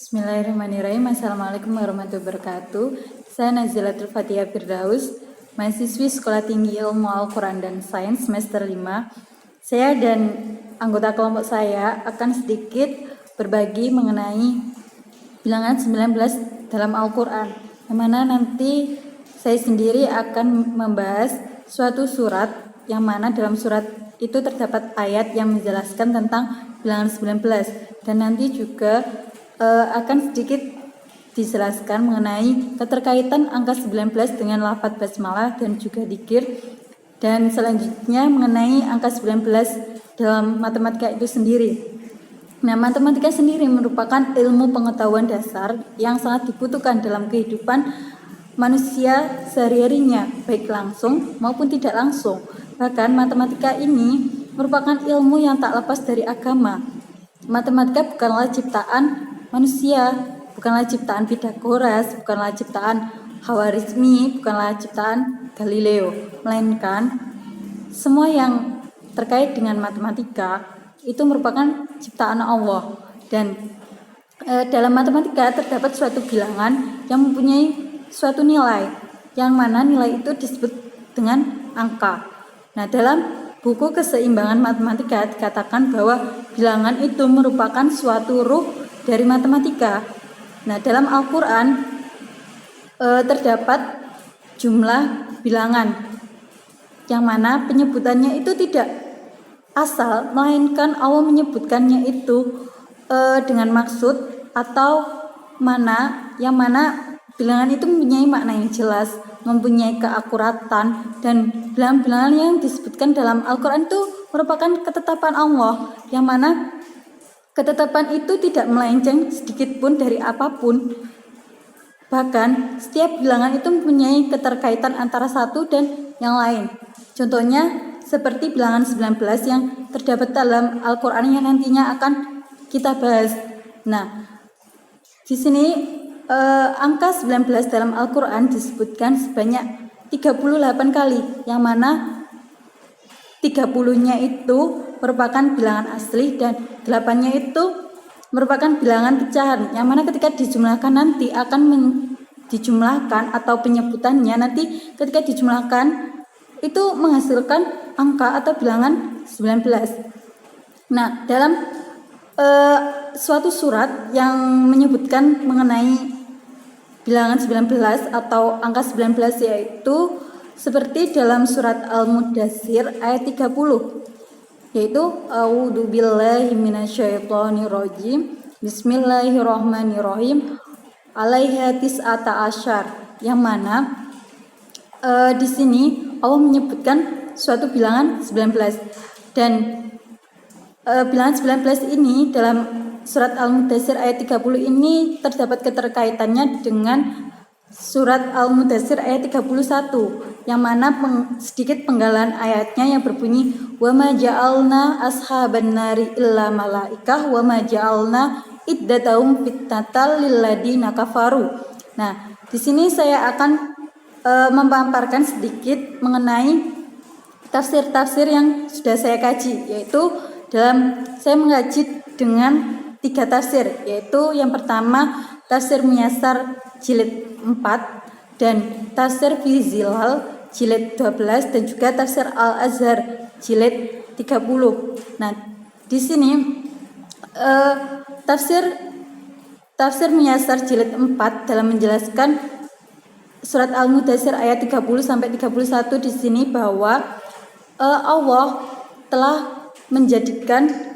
Bismillahirrahmanirrahim. Assalamualaikum warahmatullahi wabarakatuh. Saya Nazilatul Fatihah Firdaus, mahasiswi Sekolah Tinggi Ilmu Al-Quran dan Sains semester 5. Saya dan anggota kelompok saya akan sedikit berbagi mengenai bilangan 19 dalam Al-Quran, yang mana nanti saya sendiri akan membahas suatu surat yang mana dalam surat itu terdapat ayat yang menjelaskan tentang bilangan 19, dan nanti juga akan sedikit dijelaskan mengenai keterkaitan angka 19 dengan lafadz basmalah dan juga dzikir, dan selanjutnya mengenai angka 19 dalam matematika itu sendiri. Nah, matematika sendiri merupakan ilmu pengetahuan dasar yang sangat dibutuhkan dalam kehidupan manusia sehari-harinya, baik langsung maupun tidak langsung. Bahkan matematika ini merupakan ilmu yang tak lepas dari agama. Matematika bukanlah ciptaan manusia, bukanlah ciptaan Pythagoras, bukanlah ciptaan Khawarizmi, bukanlah ciptaan Galileo, melainkan semua yang terkait dengan matematika itu merupakan ciptaan Allah. Dan dalam matematika terdapat suatu bilangan yang mempunyai suatu nilai, yang mana nilai itu disebut dengan angka. Nah, dalam buku Keseimbangan Matematika dikatakan bahwa bilangan itu merupakan suatu ruh dari matematika. Nah, dalam Al-Quran terdapat jumlah bilangan yang mana penyebutannya itu tidak asal, melainkan Allah menyebutkannya itu dengan maksud atau yang mana bilangan itu mempunyai makna yang jelas, mempunyai keakuratan, dan bilangan-bilangan yang disebutkan dalam Al-Quran itu merupakan ketetapan Allah, yang mana ketetapan itu tidak melenceng sedikit pun dari apapun. Bahkan setiap bilangan itu mempunyai keterkaitan antara satu dan yang lain. Contohnya seperti bilangan 19 yang terdapat dalam Al-Quran yang nantinya akan kita bahas. Nah, di sini angka 19 dalam Al-Quran disebutkan sebanyak 38 kali, yang mana 30-nya itu merupakan bilangan asli dan 8-nya itu merupakan bilangan pecahan, yang mana ketika dijumlahkan nanti akan dijumlahkan atau penyebutannya nanti ketika dijumlahkan itu menghasilkan angka atau bilangan 19. Nah, dalam suatu surat yang menyebutkan mengenai bilangan 19 atau angka 19, yaitu seperti dalam surat Al-Mudaththir ayat 30, yaitu a'udzubillahi minasyaitonirrajim, bismillahirrahmanirrahim, alaiha tis'ata asyar, yang mana di sini Allah menyebutkan suatu bilangan 19, dan bilangan 19 ini dalam surat Al-Mudaththir ayat 30 ini terdapat keterkaitannya dengan surat Al-Mudaththir ayat 31, yang mana sedikit penggalan ayatnya yang berbunyi wa ma ja'alna ashaban nari illa malaikah wa ma ja'alna iddatahum fitnatal lil ladina kafaru. Nah, di sini saya akan memaparkan sedikit mengenai tafsir-tafsir yang sudah saya kaji, yaitu saya mengkaji dengan 3 tafsir, yaitu yang pertama tafsir Muyassar jilid 4 dan tafsir Fi Zilal jilid 12 dan juga tafsir Al-Azhar jilid 30. Nah, di sini tafsir Muyassar jilid 4 dalam menjelaskan surat Al-Mudaththir ayat 30 sampai 31 di sini bahwa Allah telah menjadikan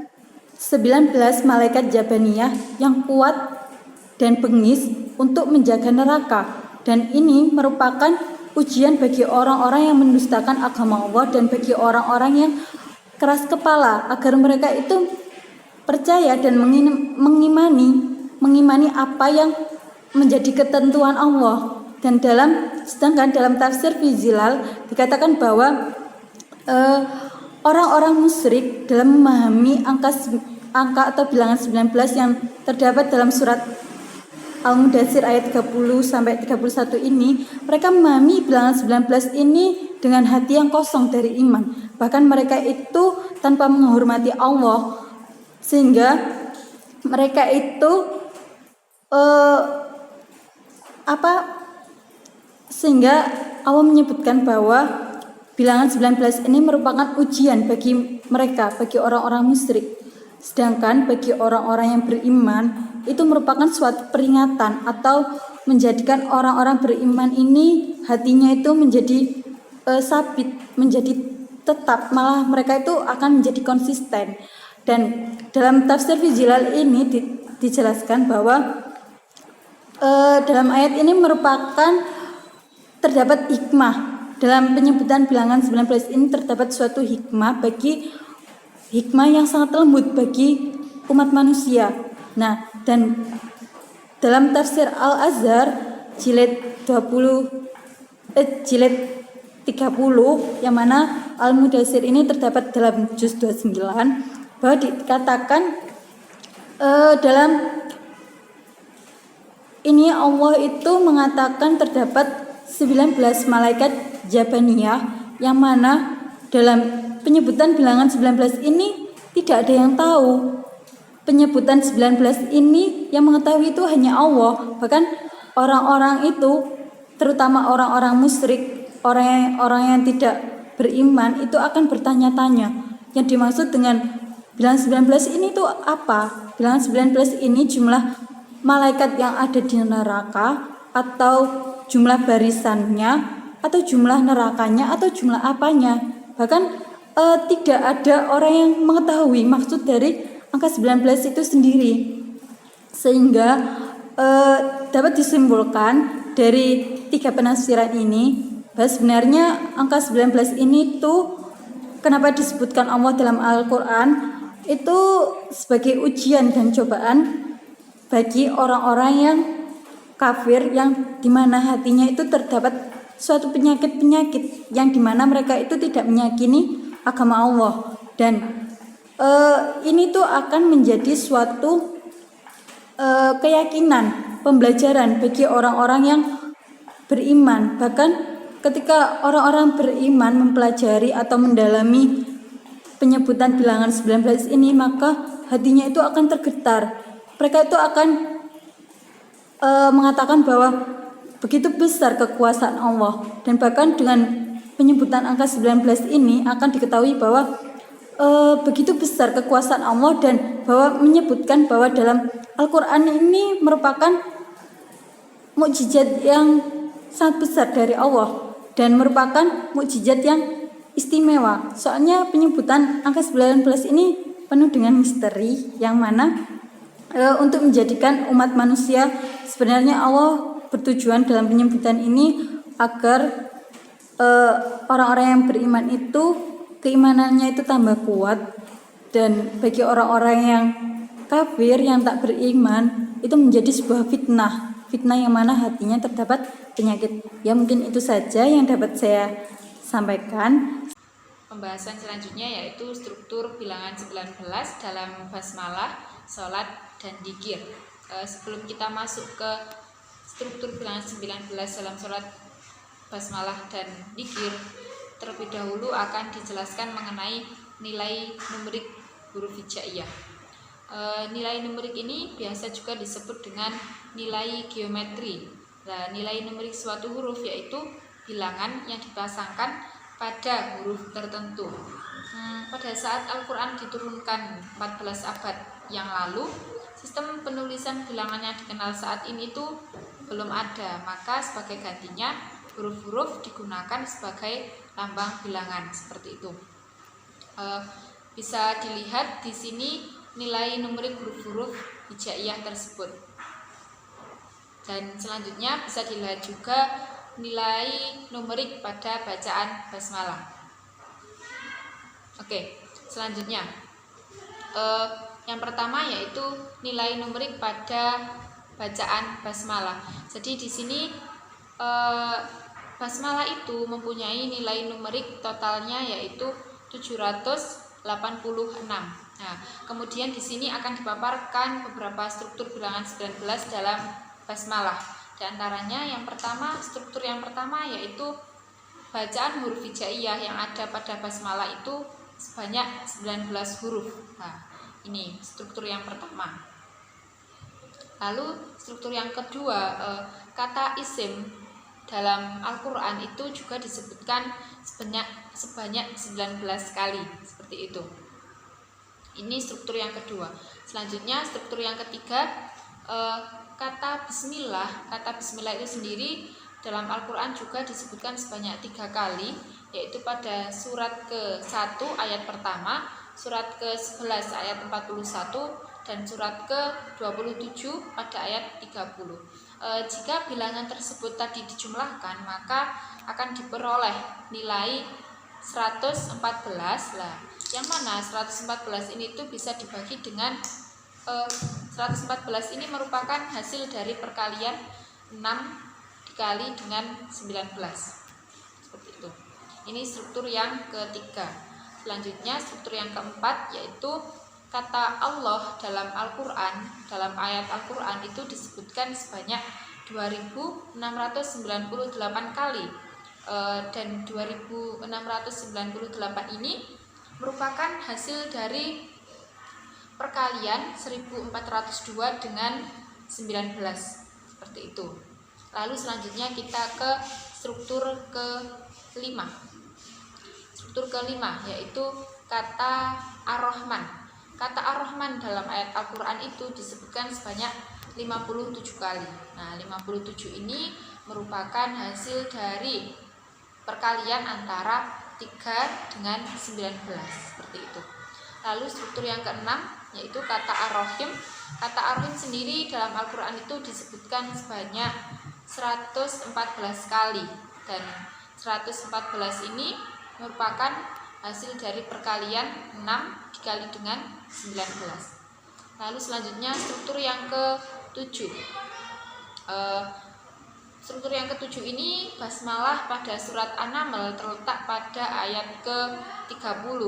19 malaikat Jabaniyah yang kuat dan bengis untuk menjaga neraka, dan ini merupakan ujian bagi orang-orang yang mendustakan agama Allah dan bagi orang-orang yang keras kepala, agar mereka itu percaya dan mengimani apa yang menjadi ketentuan Allah. Dan sedangkan dalam tafsir Fi Zilal dikatakan bahwa orang-orang musyrik dalam memahami angka atau bilangan 19 yang terdapat dalam surat Al-Mudaththir ayat 30 sampai 31 ini, mereka memahami bilangan 19 ini dengan hati yang kosong dari iman. Bahkan mereka itu tanpa menghormati Allah, sehingga mereka itu eh, apa sehingga Allah menyebutkan bahwa bilangan 19 ini merupakan ujian bagi mereka, bagi orang-orang musyrik. Sedangkan bagi orang-orang yang beriman itu merupakan suatu peringatan atau menjadikan orang-orang beriman ini hatinya itu menjadi sabit, menjadi tetap, malah mereka itu akan menjadi konsisten. Dan dalam tafsir Fijilal ini dijelaskan bahwa dalam ayat ini merupakan terdapat hikmah. Dalam penyebutan bilangan 19 ini terdapat suatu hikmah yang sangat lembut bagi umat manusia. Nah, dan dalam tafsir Al-Azhar jilid 30 yang mana Al-Mudatsir ini terdapat dalam juz 29 bahwa dikatakan dalam ini Allah itu mengatakan terdapat 19 malaikat Jabaniyah yang mana dalam penyebutan bilangan 19 ini tidak ada yang tahu. Penyebutan 19 ini yang mengetahui itu hanya Allah. Bahkan orang-orang itu, terutama orang-orang musyrik, orang yang tidak beriman itu akan bertanya-tanya. Yang dimaksud dengan bilangan 19 ini itu apa? Bilangan 19 ini jumlah malaikat yang ada di neraka, atau jumlah barisannya, atau jumlah nerakanya, atau jumlah apanya. Bahkan tidak ada orang yang mengetahui maksud dari angka 19 itu sendiri. Sehingga dapat disimpulkan dari 3 penafsiran ini bahwa sebenarnya angka 19 ini tuh kenapa disebutkan Allah dalam Al-Quran itu sebagai ujian dan cobaan bagi orang-orang yang kafir, yang dimana hatinya itu terdapat suatu penyakit-penyakit yang dimana mereka itu tidak meyakini agama Allah. Dan ini tuh akan menjadi suatu keyakinan, pembelajaran bagi orang-orang yang beriman. Bahkan ketika orang-orang beriman mempelajari atau mendalami penyebutan bilangan 19 ini, maka hatinya itu akan tergetar. Mereka itu akan mengatakan bahwa begitu besar kekuasaan Allah. Dan bahkan dengan penyebutan angka 19 ini akan diketahui bahwa begitu besar kekuasaan Allah, dan bahwa menyebutkan bahwa dalam Al-Quran ini merupakan mukjizat yang sangat besar dari Allah dan merupakan mukjizat yang istimewa. Soalnya penyebutan angka 19 ini penuh dengan misteri yang mana untuk menjadikan umat manusia, sebenarnya Allah bertujuan dalam penyebutan ini agar orang-orang yang beriman itu keimanannya itu tambah kuat, dan bagi orang-orang yang kafir yang tak beriman itu menjadi sebuah fitnah yang mana hatinya terdapat penyakit. Ya, mungkin itu saja yang dapat saya sampaikan. Pembahasan selanjutnya yaitu struktur bilangan 19 dalam basmalah, sholat, dan dzikir. Sebelum kita masuk ke struktur bilangan 19 dalam sholat, basmalah, dan dzikir, terlebih dahulu akan dijelaskan mengenai nilai numerik huruf hijaiyah. Nilai numerik ini biasa juga disebut dengan nilai geometri. Nah, nilai numerik suatu huruf yaitu bilangan yang dipasangkan pada huruf tertentu. Pada saat Al-Quran diturunkan 14 abad yang lalu, sistem penulisan bilangan yang dikenal saat ini itu belum ada, maka sebagai gantinya huruf-huruf digunakan sebagai lambang bilangan seperti itu. Bisa dilihat di sini nilai numerik huruf-huruf hijaiyah tersebut. Dan selanjutnya bisa dilihat juga nilai numerik pada bacaan basmalah. Oke, selanjutnya yang pertama yaitu nilai numerik pada bacaan basmalah. Jadi di sini basmalah itu mempunyai nilai numerik totalnya yaitu 786. Nah, kemudian di sini akan dipaparkan beberapa struktur bilangan 19 dalam basmalah. Di antaranya struktur yang pertama yaitu bacaan huruf hijaiyah yang ada pada basmalah itu sebanyak 19 huruf. Nah, ini struktur yang pertama. Lalu struktur yang kedua, kata isim dalam Al-Quran itu juga disebutkan sebanyak 19 kali, seperti itu. Ini struktur yang kedua. Selanjutnya struktur yang ketiga, kata bismillah. Kata bismillah itu sendiri dalam Al-Quran juga disebutkan sebanyak 3 kali, yaitu pada surat ke-1 ayat pertama, surat ke-11 ayat 41, dan surat ke-27 pada ayat 30. Jika bilangan tersebut tadi dijumlahkan, maka akan diperoleh nilai 114 lah. Yang mana 114 ini tuh bisa dibagi dengan 114 ini merupakan hasil dari perkalian 6 dikali dengan 19. Seperti itu. Ini struktur yang ketiga. Selanjutnya struktur yang keempat, yaitu kata Allah dalam Al-Quran, dalam ayat Al-Quran itu disebutkan sebanyak 2698 kali, dan 2698 ini merupakan hasil dari perkalian 1402 dengan 19, seperti itu. Lalu selanjutnya kita ke struktur kelima. Struktur kelima yaitu kata Ar-Rahman. Kata Ar-Rahman dalam ayat Al-Quran itu disebutkan sebanyak 57 kali. Nah, 57 ini merupakan hasil dari perkalian antara 3 dengan 19, seperti itu. Lalu struktur yang keenam yaitu kata Ar-Rahim. Kata Ar-Rahim sendiri dalam Al-Quran itu disebutkan sebanyak 114 kali, dan 114 ini merupakan hasil dari perkalian 6 dikali dengan 19. Lalu selanjutnya struktur yang ke-7. Struktur yang ke-7 ini basmalah pada surat An-Naml terletak pada ayat ke-30.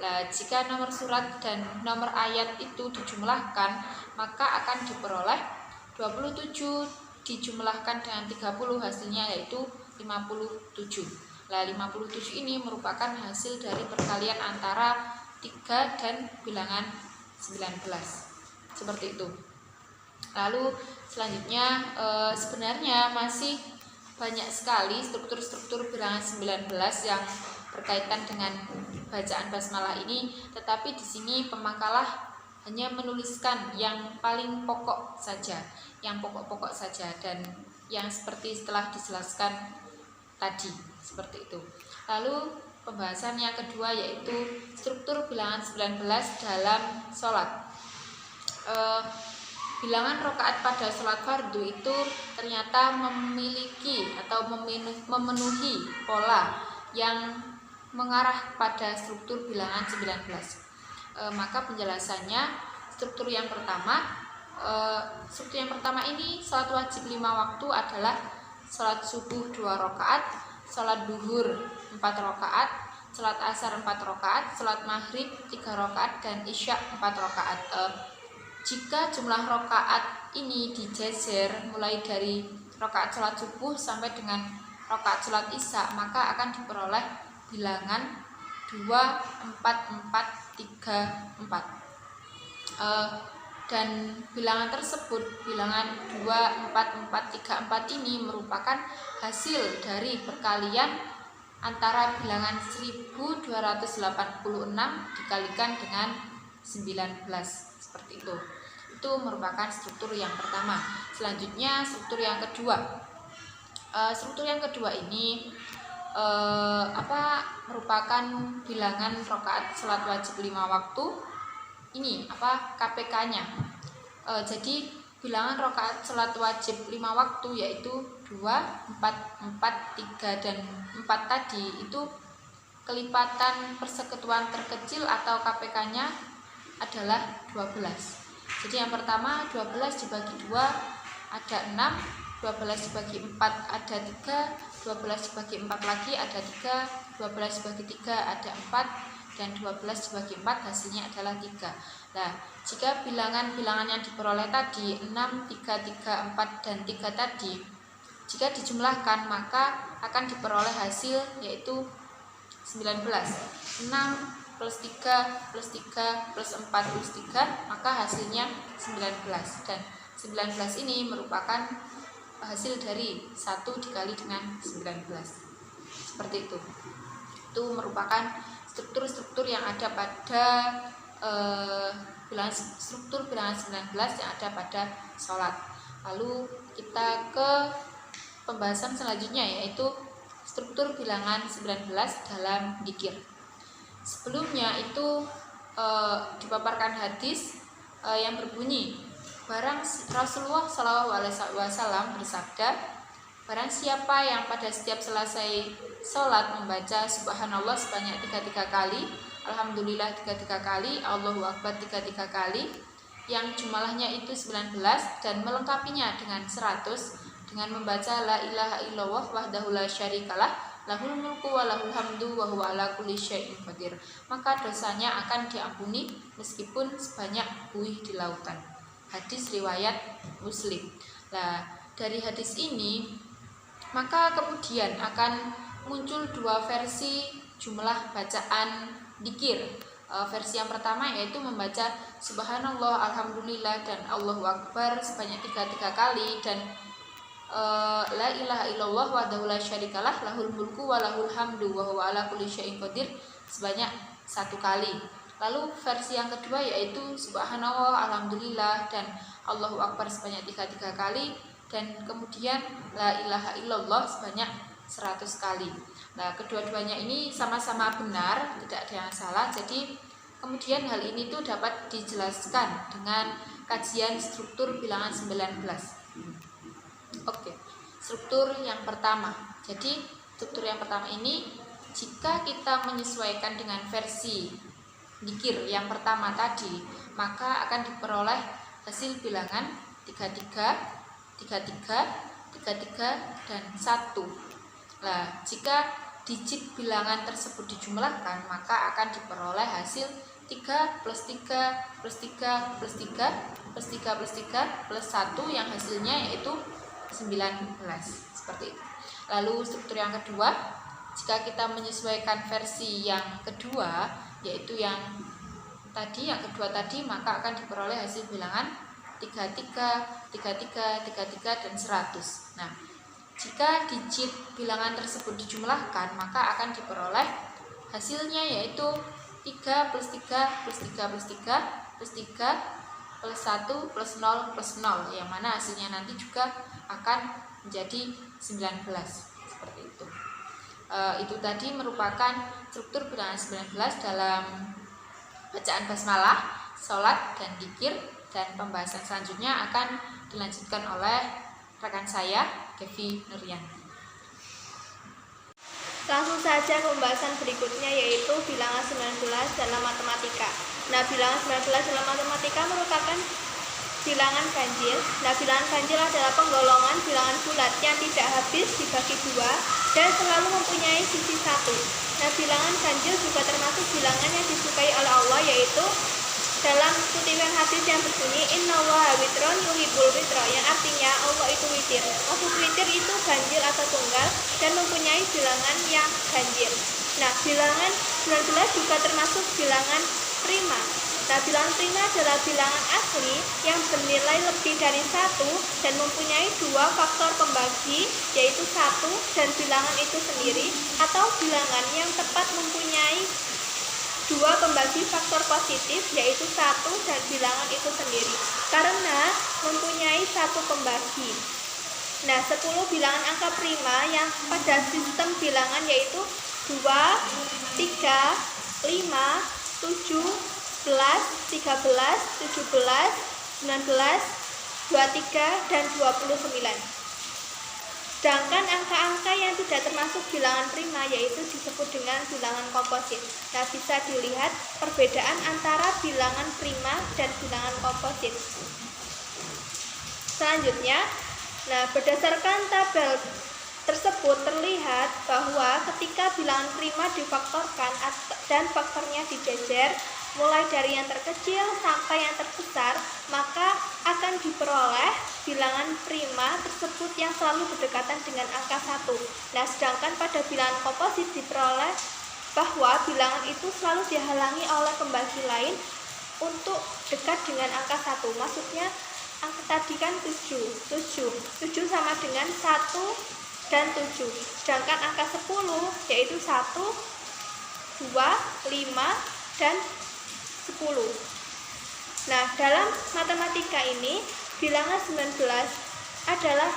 Nah, jika nomor surat dan nomor ayat itu dijumlahkan, maka akan diperoleh 27 dijumlahkan dengan 30, hasilnya yaitu 57. Nah, 57 ini merupakan hasil dari perkalian antara 3 dan bilangan 19, seperti itu. Lalu selanjutnya sebenarnya masih banyak sekali struktur-struktur bilangan 19 yang berkaitan dengan bacaan basmalah ini, tetapi di sini pemakalah hanya menuliskan yang paling pokok saja, yang pokok-pokok saja, dan yang seperti setelah dijelaskan tadi, seperti itu. Lalu pembahasan yang kedua yaitu struktur bilangan 19 dalam sholat. Bilangan rakaat pada sholat fardu itu ternyata memiliki atau memenuhi pola yang mengarah pada struktur bilangan 19. Maka penjelasannya, struktur yang pertama ini sholat wajib 5 waktu adalah sholat subuh 2 rakaat, sholat duhur 4 rakaat, sholat asar 4 rakaat, sholat maghrib 3 rakaat, dan isya 4 rakaat. Jika jumlah rakaat ini dijejer mulai dari rakaat sholat subuh sampai dengan rakaat sholat isya, maka akan diperoleh bilangan 2, 4, 4, 3, 4. Dan bilangan tersebut, bilangan 2, 4, 4, 3, 4 ini merupakan hasil dari perkalian antara bilangan 1286 dikalikan dengan 19, seperti itu. Itu merupakan struktur yang pertama. Selanjutnya struktur yang kedua. Struktur yang kedua ini merupakan bilangan rakaat sholat wajib 5 waktu. Ini KPK-nya. Jadi bilangan rakaat sholat wajib 5 waktu yaitu 2, 4, 4, 3, dan 4 tadi itu kelipatan persekutuan terkecil atau KPK-nya adalah 12. Jadi yang pertama 12 dibagi 2 ada 6, 12 dibagi 4 ada 3, 12 dibagi 4 lagi ada 3, 12 dibagi 3 ada 4, dan 12 dibagi 4 hasilnya adalah 3. Nah, jika bilangan-bilangan yang diperoleh tadi 6, 3, 3, 4, dan 3 tadi, jika dijumlahkan maka akan diperoleh hasil yaitu 19. 6 plus 3 plus 3 plus 4 plus 3, maka hasilnya 19. Dan 19 ini merupakan hasil dari 1 dikali dengan 19. Seperti itu. Itu merupakan struktur-struktur yang ada pada struktur bilangan 19 yang ada pada sholat. Lalu kita ke pembahasan selanjutnya, yaitu struktur bilangan 19 dalam dzikir. Sebelumnya itu dipaparkan hadis yang berbunyi, barang Rasulullah SAW bersabda, barang siapa yang pada setiap selesai sholat membaca subhanallah sebanyak 33 kali, alhamdulillah 33 kali, Allahu Akbar 33 kali, yang jumlahnya itu 19, dan melengkapinya dengan 100 dengan membaca la ilaha illallah wahdahu la syarikalah lahul mulku wa lahul hamdu wa huwa ala kulli syai'in qadir, maka dosanya akan diampuni meskipun sebanyak buih di lautan. Hadis riwayat Muslim. Nah, dari hadis ini maka kemudian akan muncul dua versi jumlah bacaan dzikir. Versi yang pertama yaitu membaca subhanallah, alhamdulillah, dan Allahu Akbar sebanyak 33 kali, dan la ilaha illallah wahdahu la syarikalah lahul mulku wa lahul hamdu wa huwa ala kulli syai'in qadir sebanyak 1 kali. Lalu versi yang kedua yaitu subhanallah, alhamdulillah, dan Allahu Akbar sebanyak 33 kali, dan kemudian la ilaha illallah sebanyak 100 kali. Nah, kedua-duanya ini sama-sama benar, tidak ada yang salah. Jadi kemudian hal ini tuh dapat dijelaskan dengan kajian struktur bilangan 19. Oke, struktur yang pertama. Jadi struktur yang pertama ini, jika kita menyesuaikan dengan versi dzikir yang pertama tadi, maka akan diperoleh hasil bilangan 33, 33, 33, dan 1. Nah, jika digit bilangan tersebut dijumlahkan, maka akan diperoleh hasil 3 plus 3 plus 3 plus 3 plus 3 plus 3 plus 1, yang hasilnya yaitu 19. Seperti itu. Lalu struktur yang kedua, jika kita menyesuaikan versi yang kedua, yaitu yang kedua tadi, maka akan diperoleh hasil bilangan 33, 33, 33, dan 100. Nah, jika digit bilangan tersebut dijumlahkan, maka akan diperoleh hasilnya yaitu 3 plus 3 plus 3 plus 3 plus 3 plus 1 plus 0 plus 0, yang mana hasilnya nanti juga akan menjadi 19. Seperti itu. Itu tadi merupakan struktur bilangan 19 dalam bacaan basmalah, sholat, dan dzikir, dan pembahasan selanjutnya akan dilanjutkan oleh rekan saya, Devi Nurian. Langsung saja pembahasan berikutnya, yaitu bilangan 19 dalam matematika. Nah, bilangan 19 dalam matematika merupakan bilangan ganjil. Nah, bilangan ganjil adalah penggolongan bilangan bulat yang tidak habis dibagi 2 dan selalu mempunyai sisi 1. Nah, bilangan ganjil juga termasuk bilangan yang disukai oleh Allah, yaitu dalam kutipan hadis yang berbunyi innallaha witrun yuhibbul witra, yang artinya Allah itu witir. Maksud witir itu ganjil atau tunggal dan mempunyai bilangan yang ganjil. Nah, bilangan 19 juga termasuk bilangan prima. Nah, bilangan prima adalah bilangan asli yang bernilai lebih dari 1 dan mempunyai 2 faktor pembagi, yaitu 1 dan bilangan itu sendiri, atau bilangan yang tepat mempunyai 2 pembagi faktor positif, yaitu 1 dan bilangan itu sendiri, karena mempunyai 1 pembagi. Nah, 10 bilangan angka prima yang pada sistem bilangan yaitu 2, 3, 5, 7, 11, 13, 17, 19, 23, dan 29. Sedangkan angka-angka yang tidak termasuk bilangan prima yaitu disebut dengan bilangan komposit. Nah, bisa dilihat perbedaan antara bilangan prima dan bilangan komposit. Selanjutnya, nah, berdasarkan tabel tersebut terlihat bahwa ketika bilangan prima difaktorkan dan faktornya dijejer mulai dari yang terkecil sampai yang terbesar, maka akan diperoleh bilangan prima tersebut yang selalu berdekatan dengan angka 1. Nah, sedangkan pada bilangan komposit diperoleh bahwa bilangan itu selalu dihalangi oleh pembagi lain untuk dekat dengan angka 1. Maksudnya angka tadi kan 7 sama dengan 1 dan 7. Sedangkan angka 10 yaitu 1, 2, 5, dan 10. Nah, dalam matematika ini bilangan 19 adalah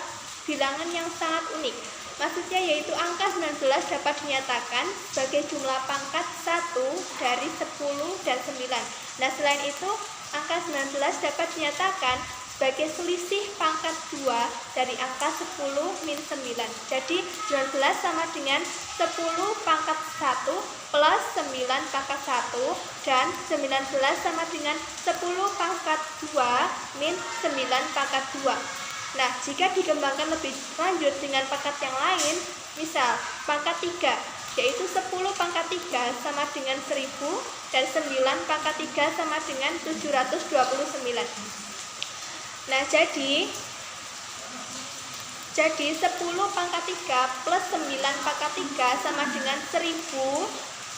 bilangan yang sangat unik. Maksudnya yaitu angka 19 dapat dinyatakan sebagai jumlah pangkat 1 dari 10 dan 9. Nah, selain itu angka 19 dapat dinyatakan sebagai selisih pangkat 2 dari angka 10 min 9. Jadi 19 sama dengan 10 pangkat 1 plus 9 pangkat 1, dan 19 sama dengan 10 pangkat 2 min 9 pangkat 2. Nah, jika dikembangkan lebih lanjut dengan pangkat yang lain, misal pangkat 3, yaitu 10 pangkat 3 sama dengan 1000, dan 9 pangkat 3 sama dengan 729. Nah, jadi 10 pangkat 3 plus 9 pangkat 3 sama dengan 1000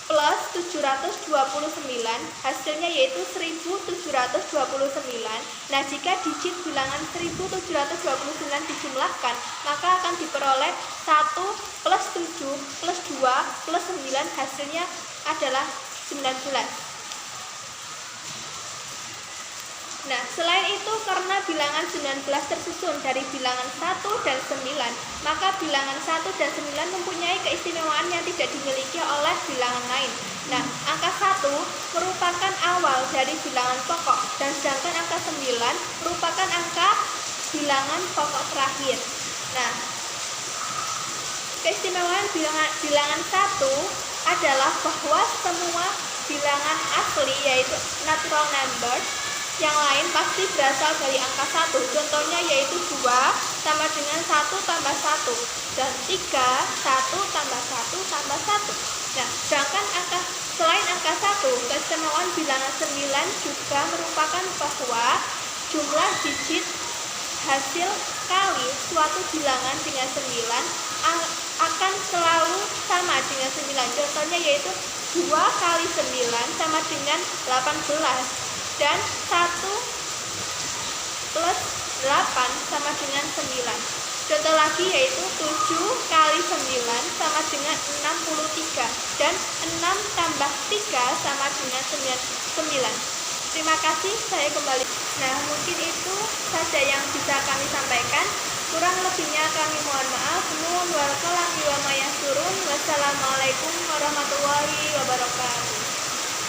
plus 729, hasilnya yaitu 1729. Nah, jika digit bilangan 1729 dijumlahkan, maka akan diperoleh 1 plus 7 plus 2 plus 9, hasilnya adalah 19. Nah, selain itu karena bilangan 19 tersusun dari bilangan 1 dan 9, maka bilangan 1 dan 9 mempunyai keistimewaan yang tidak dimiliki oleh bilangan lain. Nah, angka 1 merupakan awal dari bilangan pokok, dan sedangkan angka 9 merupakan angka bilangan pokok terakhir. Nah, keistimewaan bilangan 1 adalah bahwa semua bilangan asli, yaitu natural number, yang lain pasti berasal dari angka 1. Contohnya yaitu 2 sama dengan 1 tambah 1, dan 3, 1 tambah 1 tambah 1. Nah, sedangkan selain angka 1, keistimewaan bilangan 9 juga merupakan bahwa jumlah digit hasil kali suatu bilangan dengan 9 akan selalu sama dengan 9. Contohnya yaitu 2 kali 9 sama dengan 18, dan 1 plus 8 sama dengan 9. Contoh lagi yaitu 7 kali 9 sama dengan 63, dan 6 tambah 3 sama dengan 9. Terima kasih, saya kembali. Nah, mungkin itu saja yang bisa kami sampaikan. Kurang lebihnya kami mohon maaf. Nun wal qalam wa ma yasturun. Wassalamualaikum warahmatullahi wabarakatuh.